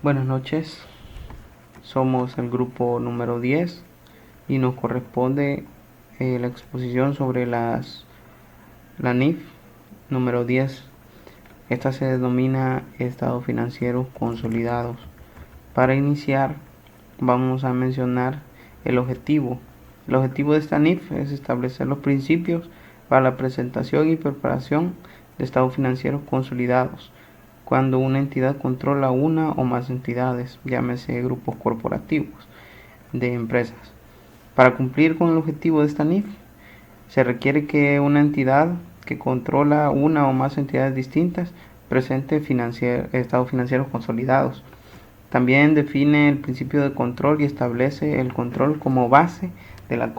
Buenas noches, somos el grupo número 10 y nos corresponde la exposición sobre la NIF número 10. Esta se denomina estados financieros consolidados. Para iniciar vamos a mencionar el objetivo. El objetivo de esta NIF es establecer los principios para la presentación y preparación de estados financieros consolidados cuando una entidad controla una o más entidades, llámese grupos corporativos de empresas. Para cumplir con el objetivo de esta NIF, se requiere que una entidad que controla una o más entidades distintas presente estados financieros consolidados. También define el principio de control y establece el control como base de la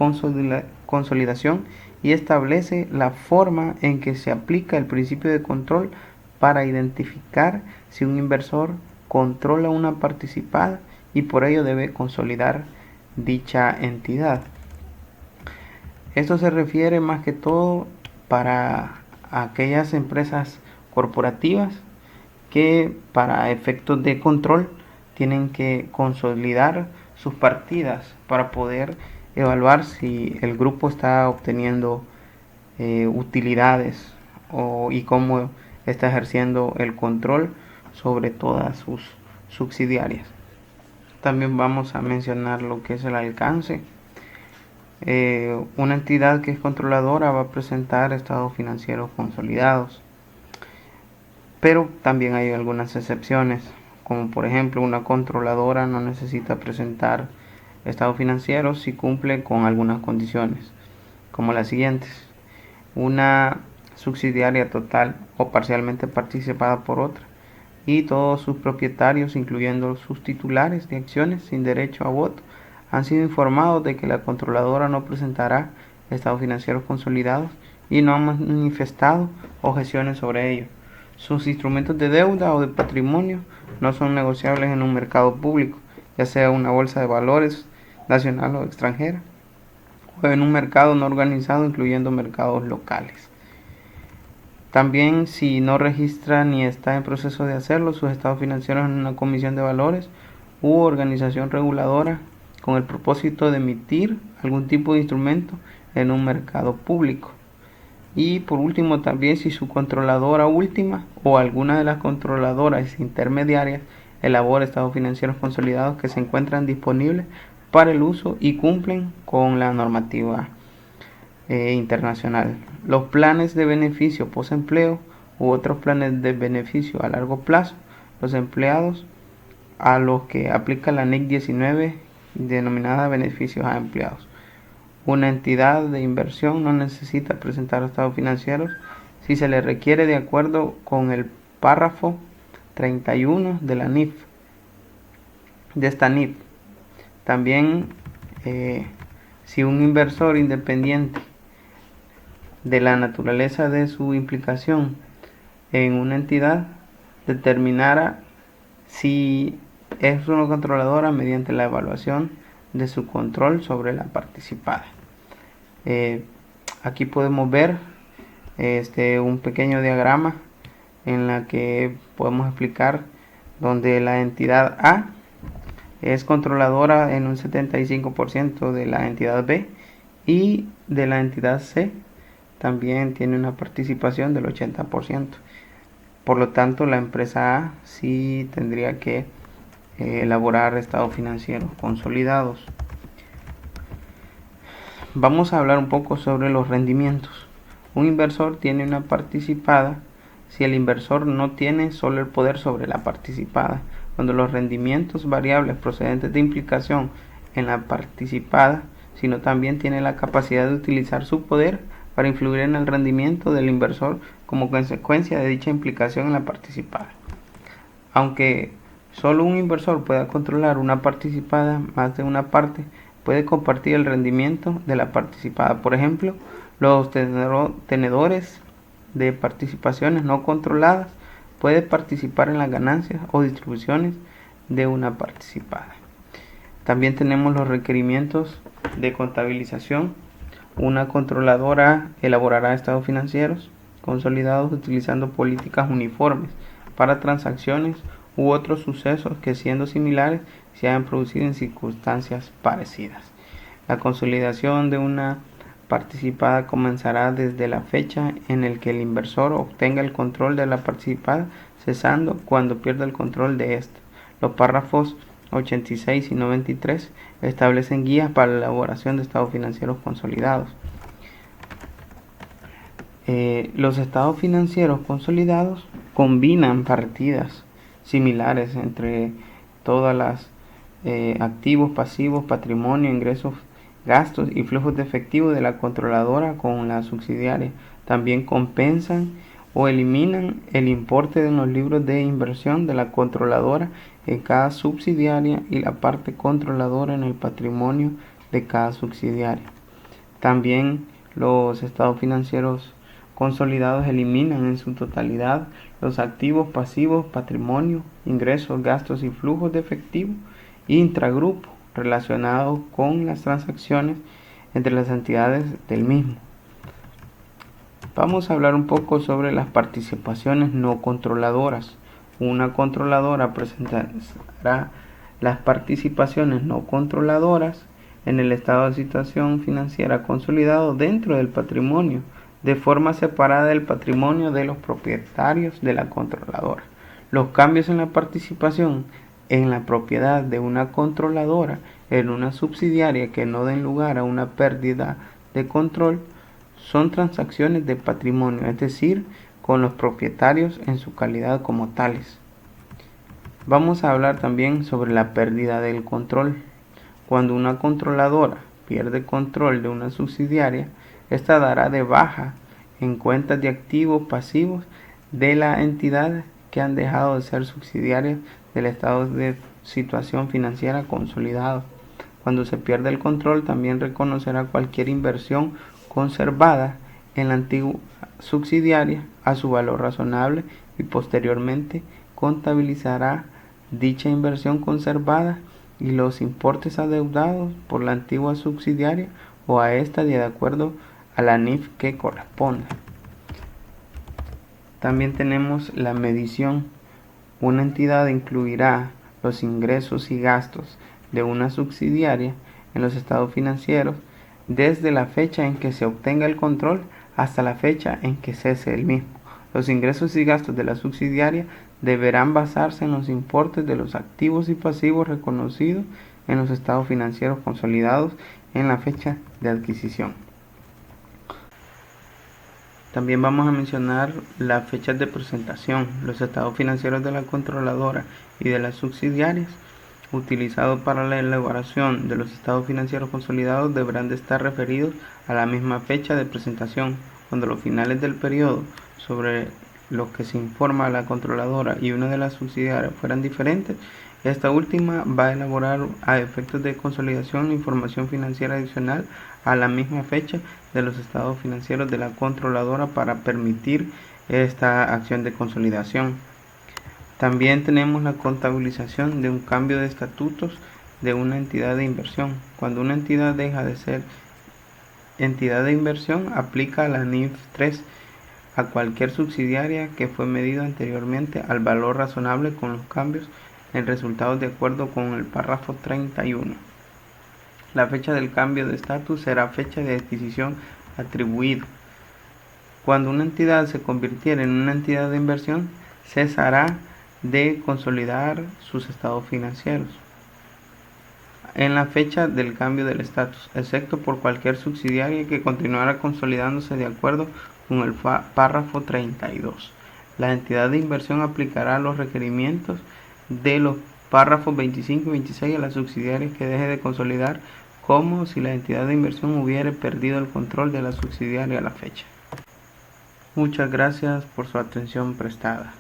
consolidación y establece la forma en que se aplica el principio de control para identificar si un inversor controla una participada y por ello debe consolidar dicha entidad. Esto se refiere más que todo para aquellas empresas corporativas que para efectos de control tienen que consolidar sus partidas para poder evaluar si el grupo está obteniendo utilidades y cómo está ejerciendo el control sobre todas sus subsidiarias. También vamos a mencionar lo que es el alcance. Una entidad que es controladora va a presentar estados financieros consolidados, pero también hay algunas excepciones, como por ejemplo una controladora no necesita presentar estados financieros si cumple con algunas condiciones, como las siguientes: una subsidiaria total o parcialmente participada por otra, y todos sus propietarios, incluyendo sus titulares de acciones sin derecho a voto, han sido informados de que la controladora no presentará estados financieros consolidados y no han manifestado objeciones sobre ello. Sus instrumentos de deuda o de patrimonio no son negociables en un mercado público, ya sea una bolsa de valores nacional o extranjera, o en un mercado no organizado, incluyendo mercados locales. También, si no registra ni está en proceso de hacerlo sus estados financieros en una comisión de valores u organización reguladora con el propósito de emitir algún tipo de instrumento en un mercado público. Y por último, también si su controladora última o alguna de las controladoras intermediarias elabora estados financieros consolidados que se encuentran disponibles para el uso y cumplen con la normativa internacional. Los planes de beneficio post-empleo u otros planes de beneficio a largo plazo, los empleados a los que aplica la NIC 19 denominada beneficios a empleados. Una entidad de inversión no necesita presentar estados financieros si se le requiere de acuerdo con el párrafo 31 de la NIF, de esta NIF. También si un inversor independiente de la naturaleza de su implicación en una entidad determinara si es una controladora mediante la evaluación de su control sobre la participada. Aquí podemos ver un pequeño diagrama en la que podemos explicar donde la entidad A es controladora en un 75% de la entidad B y de la entidad C también tiene una participación del 80%. Por lo tanto, la empresa A sí tendría que elaborar estados financieros consolidados. Vamos a hablar un poco sobre los rendimientos. Un inversor tiene una participada si el inversor no tiene solo el poder sobre la participada, cuando los rendimientos variables procedentes de implicación en la participada, sino también tiene la capacidad de utilizar su poder para influir en el rendimiento del inversor como consecuencia de dicha implicación en la participada. Aunque solo un inversor pueda controlar una participada, más de una parte puede compartir el rendimiento de la participada. Por ejemplo, los tenedores de participaciones no controladas pueden participar en las ganancias o distribuciones de una participada. También tenemos los requerimientos de contabilización. Una controladora elaborará estados financieros consolidados utilizando políticas uniformes para transacciones u otros sucesos que, siendo similares, se hayan producido en circunstancias parecidas. La consolidación de una participada comenzará desde la fecha en la que el inversor obtenga el control de la participada, cesando cuando pierda el control de ésta. Los párrafos 86 y 93 establecen guías para la elaboración de estados financieros consolidados. Los estados financieros consolidados combinan partidas similares entre todas las activos, pasivos, patrimonio, ingresos, gastos y flujos de efectivo de la controladora con la subsidiaria. También compensan o eliminan el importe de los libros de inversión de la controladora en cada subsidiaria y la parte controladora en el patrimonio de cada subsidiaria. También los estados financieros consolidados eliminan en su totalidad los activos, pasivos, patrimonio, ingresos, gastos y flujos de efectivo intragrupo relacionados con las transacciones entre las entidades del mismo. Vamos a hablar un poco sobre las participaciones no controladoras. Una controladora presentará las participaciones no controladoras en el estado de situación financiera consolidado dentro del patrimonio, de forma separada del patrimonio de los propietarios de la controladora. Los cambios en la participación en la propiedad de una controladora en una subsidiaria que no den lugar a una pérdida de control son transacciones de patrimonio, es decir, con los propietarios en su calidad como tales. Vamos a hablar también sobre la pérdida del control. Cuando una controladora pierde control de una subsidiaria, esta dará de baja en cuentas de activos pasivos de la entidad que han dejado de ser subsidiarias del estado de situación financiera consolidado. Cuando se pierde el control, también reconocerá cualquier inversión conservada en la antigua subsidiaria a su valor razonable y posteriormente contabilizará dicha inversión conservada y los importes adeudados por la antigua subsidiaria o a esta de acuerdo a la NIF que corresponda. También tenemos la medición. Una entidad incluirá los ingresos y gastos de una subsidiaria en los estados financieros desde la fecha en que se obtenga el control hasta la fecha en que cese el mismo. Los ingresos y gastos de la subsidiaria deberán basarse en los importes de los activos y pasivos reconocidos en los estados financieros consolidados en la fecha de adquisición. También vamos a mencionar las fechas de presentación. Los estados financieros de la controladora y de las subsidiarias utilizados para la elaboración de los estados financieros consolidados deberán de estar referidos a la misma fecha de presentación. Cuando los finales del periodo sobre los que se informa a la controladora y una de las subsidiarias fueran diferentes, esta última va a elaborar a efectos de consolidación información financiera adicional a la misma fecha de los estados financieros de la controladora para permitir esta acción de consolidación. También tenemos la contabilización de un cambio de estatutos de una entidad de inversión. Cuando una entidad deja de ser entidad de inversión, aplica la NIF 3 a cualquier subsidiaria que fue medido anteriormente al valor razonable con los cambios en resultados de acuerdo con el párrafo 31. La fecha del cambio de estatus será fecha de adquisición atribuido. Cuando una entidad se convirtiera en una entidad de inversión, cesará de consolidar sus estados financieros en la fecha del cambio del estatus, excepto por cualquier subsidiaria que continuara consolidándose de acuerdo con el párrafo 32. La entidad de inversión aplicará los requerimientos de los párrafos 25 y 26 a las subsidiarias que deje de consolidar, como si la entidad de inversión hubiera perdido el control de la subsidiaria a la fecha. Muchas gracias por su atención prestada.